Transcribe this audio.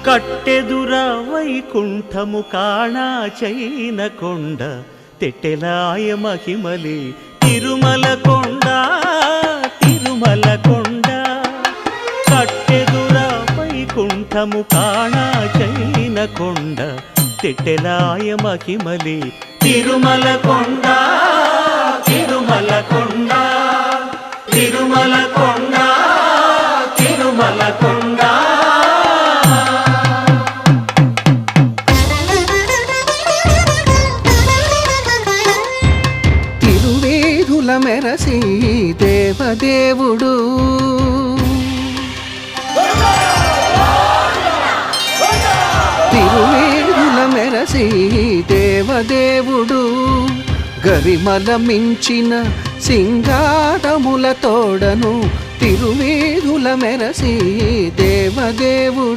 కట్టెదుర వైకుంఠము కాణా చైన కొండ తెట్టెలాయ మహిమలే తిరుమల కొండ తిరుమల కొండ కట్టెదుర వైకుంఠము కాణా చైన కొండ తెట్టెలాయ మహిమలే తిరుమల కొండ తిరుమల కొండ తిరుమల కొండ తిరుమల కొండ తిరువేధుల మెరసి దేవదేవుడు తిరువేధుల మెరసి దేవదేవుడు గరిమల మించిన సింగారముల తోడను తిరువేధుల మెరసి దేవదేవుడు